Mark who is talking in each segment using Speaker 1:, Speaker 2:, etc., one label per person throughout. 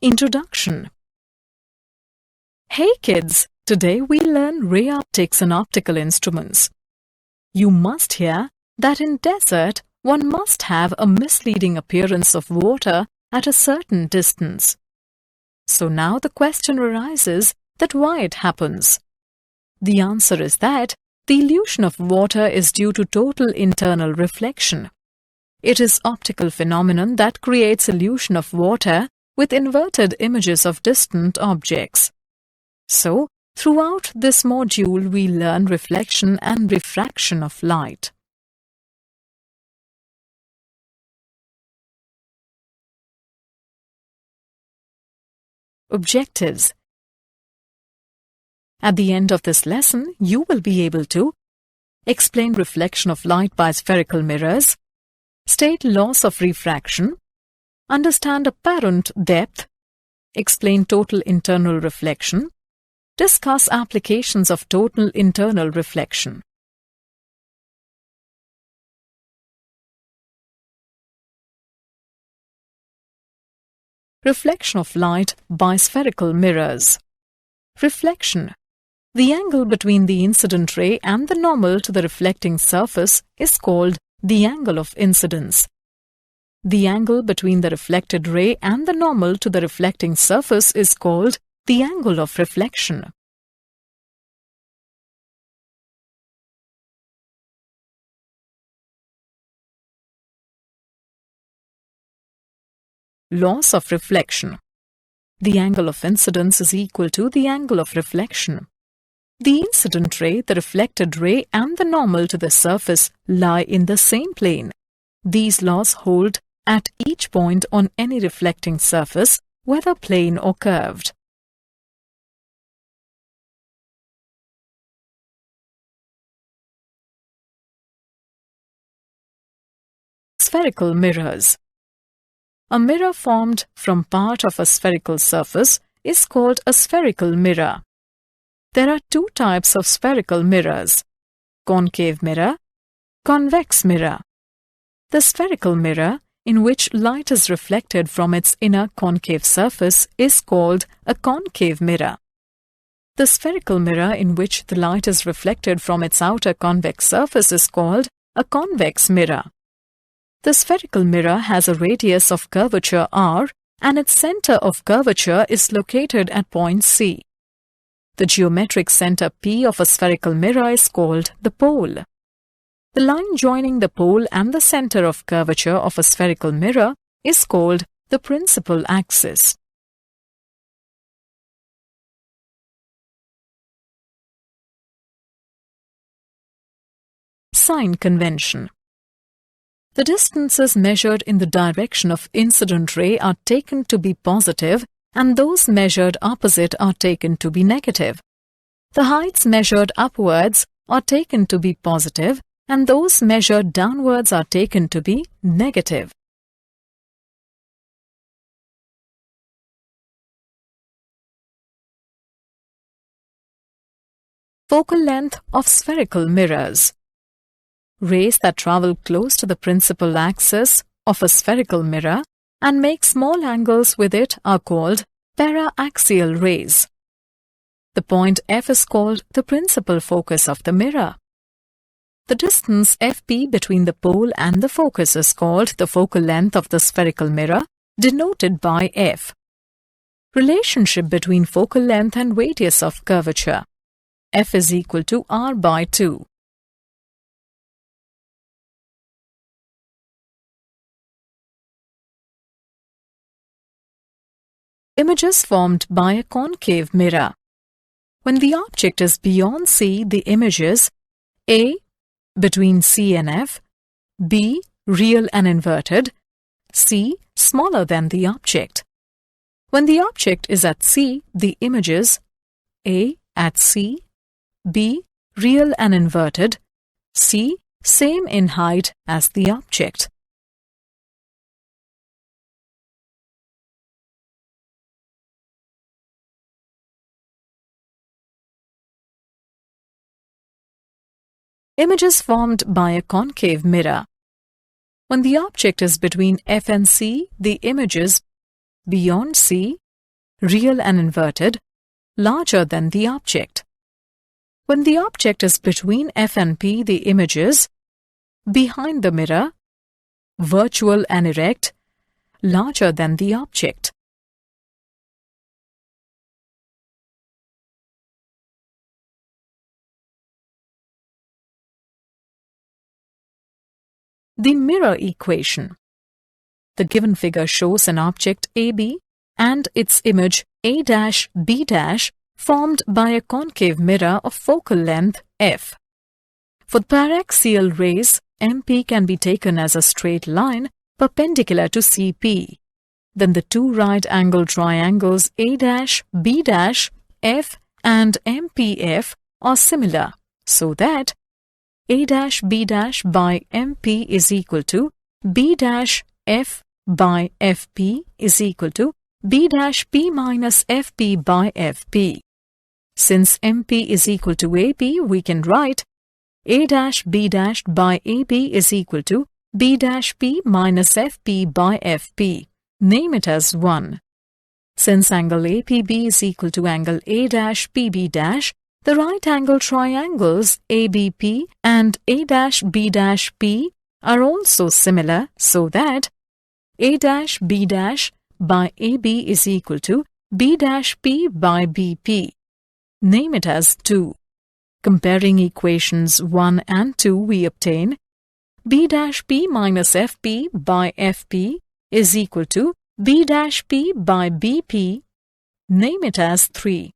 Speaker 1: Introduction. Hey kids, today we learn ray optics and optical instruments. You must hear that in desert one must have a misleading appearance of water at a certain distance. So now the question arises that why it happens. The answer is that the illusion of water is due to total internal reflection. It is optical phenomenon that creates illusion of water with inverted images of distant objects. So, throughout this module we learn reflection and refraction of light. Objectives. At the end of this lesson, you will be able to explain reflection of light by spherical mirrors, state laws of refraction, understand apparent depth, explain total internal reflection, discuss applications of total internal reflection. Reflection of light by spherical mirrors. Reflection. The angle between the incident ray and the normal to the reflecting surface is called the angle of incidence. The angle between the reflected ray and the normal to the reflecting surface is called the angle of reflection. Laws of reflection. The angle of incidence is equal to the angle of reflection. The incident ray, the reflected ray, and the normal to the surface lie in the same plane. These laws hold at each point on any reflecting surface, whether plane or curved. Spherical mirrors. A mirror formed from part of a spherical surface is called a spherical mirror. There are two types of spherical mirrors: concave mirror, convex mirror. The spherical mirror, in which light is reflected from its inner concave surface, is called a concave mirror. The spherical mirror, in which the light is reflected from its outer convex surface, is called a convex mirror. The spherical mirror has a radius of curvature r and its center of curvature is located at point C. The geometric center P of a spherical mirror is called the pole. The line joining the pole and the center of curvature of a spherical mirror is called the principal axis. Sign convention. The distances measured in the direction of incident ray are taken to be positive and those measured opposite are taken to be negative. The heights measured upwards are taken to be positive and those measured downwards are taken to be negative. Focal length of spherical mirrors. Rays that travel close to the principal axis of a spherical mirror and make small angles with it are called para-axial rays. The point F is called the principal focus of the mirror. The distance FP between the pole and the focus is called the focal length of the spherical mirror, denoted by F. Relationship between focal length and radius of curvature. F is equal to R by 2. Images formed by a concave mirror. When the object is beyond C, the images A. between C and F, B. real and inverted, C. smaller than the object. When the object is at C, the images A. at C, B. real and inverted, C. same in height as the object. Images formed by a concave mirror. When the object is between F and C, the images beyond C, real and inverted, larger than the object. When the object is between F and P, the image is behind the mirror, virtual and erect, larger than the object. The mirror equation. The given figure shows an object AB and its image A', B' formed by a concave mirror of focal length f. For paraxial rays, MP can be taken as a straight line perpendicular to CP. Then the two right-angled triangles A', B', F and MPF are similar, so that A', B' by MP is equal to B' F by FP is equal to B' P minus FP by FP. Since MP is equal to AB, we can write A' B' by AB is equal to B' P minus FP by FP. Name it as 1. Since angle APB is equal to angle A' PB', the right-angled triangles ABP and A' B' are also similar, so that A' B' by AB is equal to B' P by BP. Name it as 2. Comparing equations 1 and 2, we obtain B' P minus FP by FP is equal to B' P by BP. Name it as 3.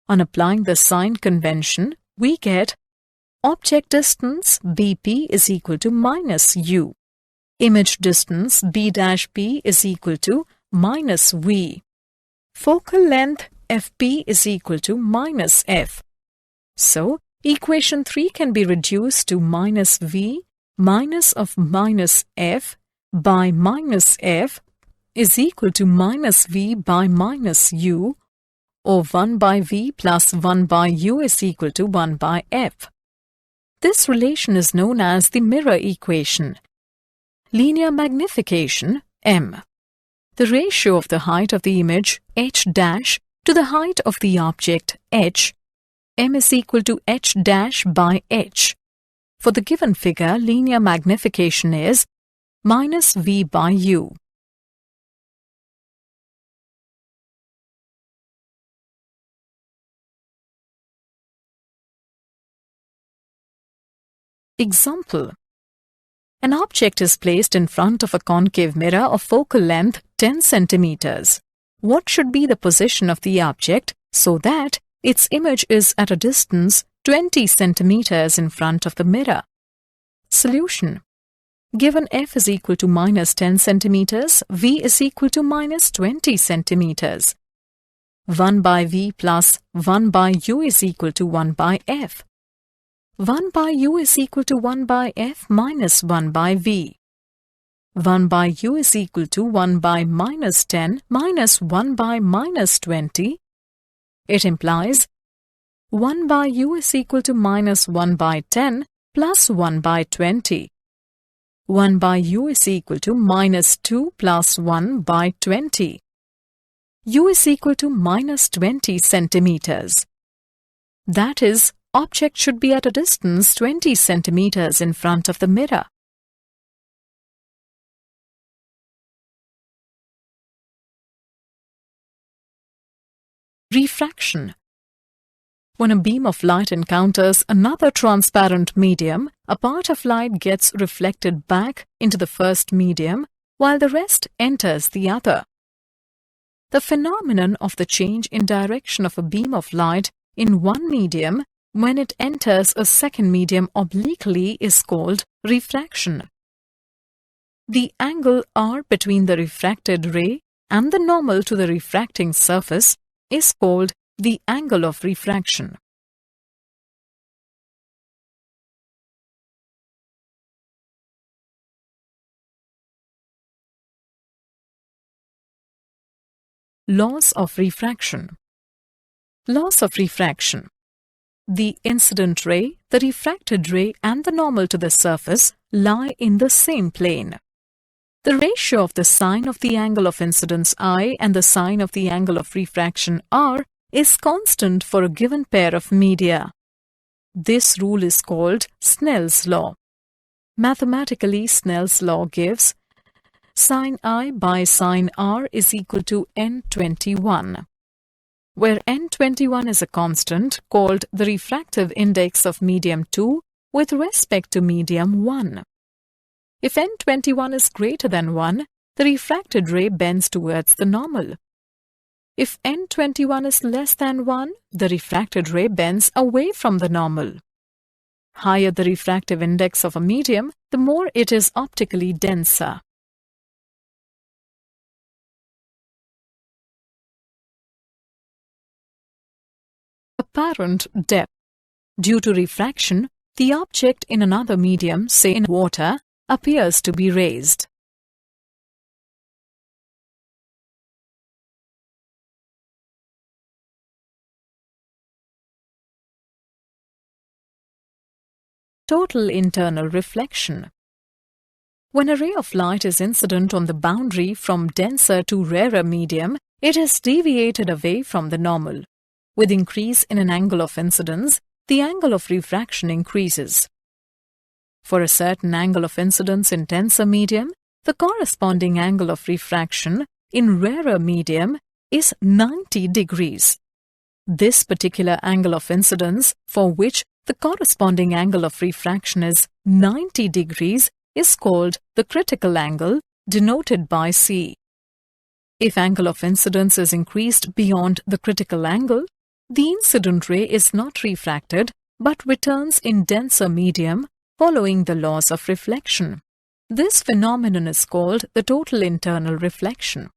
Speaker 1: On applying the sign convention, we get object distance BP is equal to minus U. Image distance B' P is equal to minus V. Focal length FP is equal to minus F. So, equation 3 can be reduced to minus V minus of minus F by minus F is equal to minus V by minus U, or 1 by V plus 1 by U is equal to 1 by F. This relation is known as the mirror equation. Linear magnification M. The ratio of the height of the image H' to the height of the object H, M is equal to H' by H. For the given figure, linear magnification is minus V by U. Example. An object is placed in front of a concave mirror of focal length 10 centimeters. What should be the position of the object so that its image is at a distance 20 centimeters in front of the mirror? Solution. Given f is equal to minus 10 centimeters, v is equal to minus 20 centimeters. 1 by v plus 1 by u is equal to 1 by f. 1 by u is equal to 1 by f minus 1 by v. 1 by u is equal to 1 by minus 10 minus 1 by minus 20. It implies 1 by u is equal to minus 1 by 10 plus 1 by 20. 1 by u is equal to minus 2 plus 1 by 20. U is equal to minus 20 centimeters. That is, object should be at a distance 20 centimeters in front of the mirror. Refraction. When a beam of light encounters another transparent medium, a part of light gets reflected back into the first medium, while the rest enters the other. The phenomenon of the change in direction of a beam of light in one medium when it enters a second medium obliquely is called refraction. The angle r between the refracted ray and the normal to the refracting surface is called the angle of refraction. Laws of refraction. Laws of refraction. The incident ray, the refracted ray and the normal to the surface lie in the same plane. The ratio of the sine of the angle of incidence I and the sine of the angle of refraction R is constant for a given pair of media. This rule is called Snell's law. Mathematically, Snell's law gives sine I by sine R is equal to n21, where n21 is a constant called the refractive index of medium 2 with respect to medium 1. If n21 is greater than 1, the refracted ray bends towards the normal. If n21 is less than 1, the refracted ray bends away from the normal. Higher the refractive index of a medium, the more it is optically denser. Apparent depth. Due to refraction, the object in another medium, say in water, appears to be raised. Total internal reflection. When a ray of light is incident on the boundary from denser to rarer medium, it is deviated away from the normal. With increase in an angle of incidence, the angle of refraction increases. For a certain angle of incidence in denser medium, the corresponding angle of refraction in rarer medium is 90 degrees. This particular angle of incidence, for which the corresponding angle of refraction is 90 degrees, is called the critical angle, denoted by C. If angle of incidence is increased beyond the critical angle, the incident ray is not refracted but returns in denser medium following the laws of reflection. This phenomenon is called the total internal reflection.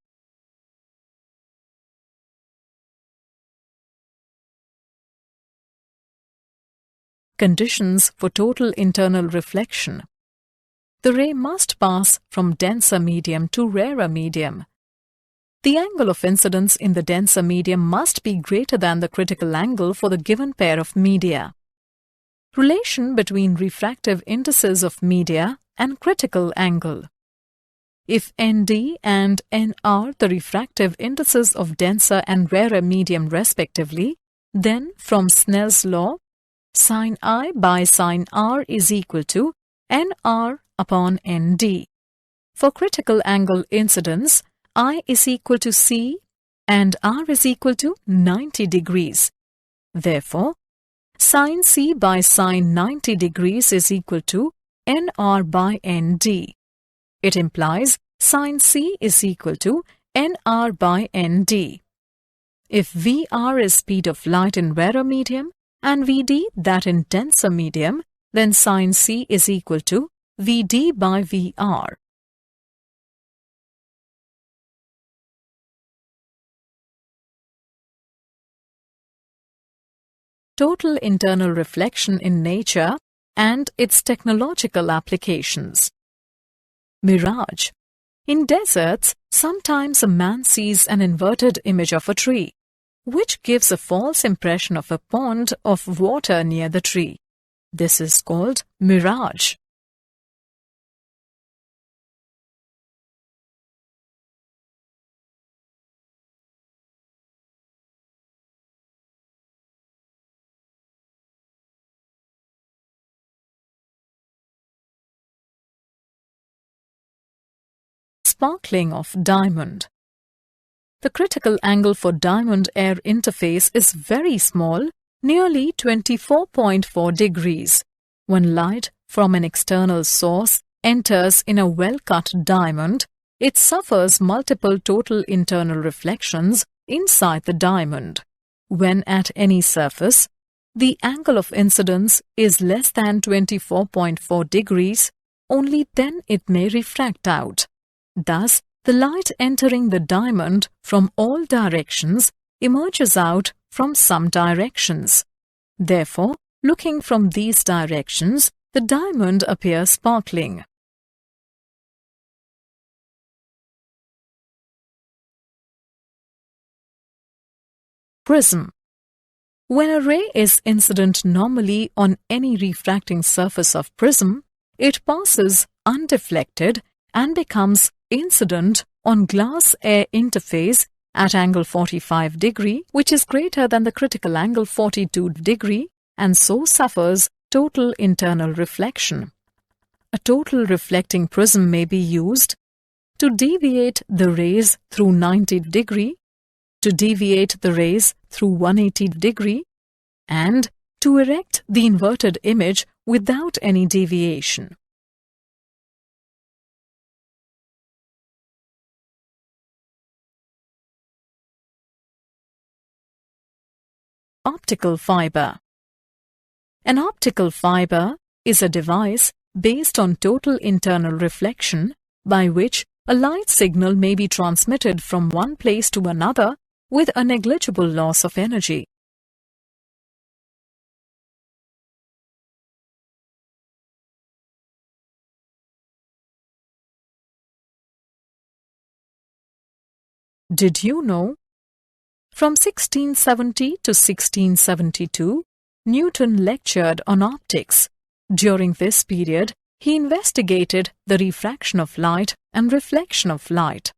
Speaker 1: Conditions for total internal reflection. The ray must pass from denser medium to rarer medium. The angle of incidence in the denser medium must be greater than the critical angle for the given pair of media. Relation between refractive indices of media and critical angle. If ND and N are the refractive indices of denser and rarer medium respectively, then from Snell's law, sine I by sine R is equal to NR upon ND. For critical angle incidence, I is equal to C and R is equal to 90 degrees. Therefore, sine C by sine 90 degrees is equal to NR by ND. It implies sine C is equal to NR by ND. If VR is speed of light in rarer medium and VD that in denser medium, then sine C is equal to VD by VR. Total internal reflection in nature and its technological applications. Mirage. In deserts, sometimes a man sees an inverted image of a tree, which gives a false impression of a pond of water near the tree. This is called mirage. Sparkling of diamond. The critical angle for diamond-air interface is very small, nearly 24.4 degrees. When light from an external source enters in a well-cut diamond, it suffers multiple total internal reflections inside the diamond. When at any surface, the angle of incidence is less than 24.4 degrees, only then it may refract out. Thus, the light entering the diamond from all directions emerges out from some directions. Therefore, looking from these directions, the diamond appears sparkling. Prism. When a ray is incident normally on any refracting surface of prism, it passes undeflected and becomes incident on glass-air interface at angle 45 degree, which is greater than the critical angle 42 degree, and so suffers total internal reflection. A total reflecting prism may be used to deviate the rays through 90 degree, to deviate the rays through 180 degree, and to erect the inverted image without any deviation. Optical fiber. An optical fiber is a device based on total internal reflection by which a light signal may be transmitted from one place to another with a negligible loss of energy. Did you know? From 1670 to 1672, Newton lectured on optics. During this period, he investigated the refraction of light and reflection of light.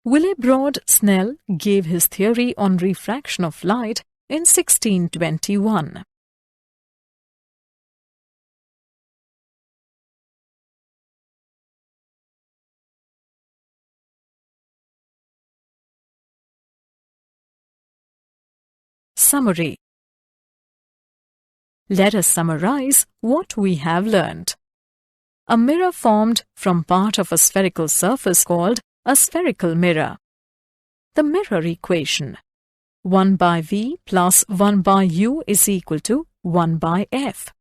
Speaker 1: Willebrord Snell gave his theory on refraction of light in 1621. Summary. Let us summarize what we have learned. A mirror formed from part of a spherical surface called a spherical mirror. The mirror equation: 1 by V plus 1 by U is equal to 1 by F.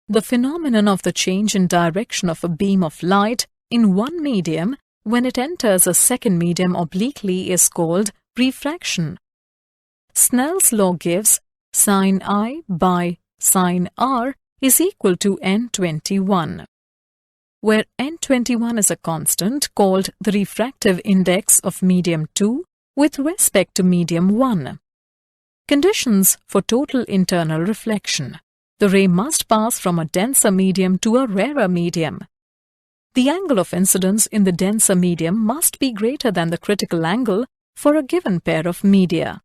Speaker 1: The phenomenon of the change in direction of a beam of light in one medium when it enters a second medium obliquely is called refraction. Snell's law gives sin I by sin R is equal to N21, where N21 is a constant called the refractive index of medium 2 with respect to medium 1. Conditions for total internal reflection. The ray must pass from a denser medium to a rarer medium. The angle of incidence in the denser medium must be greater than the critical angle for a given pair of media.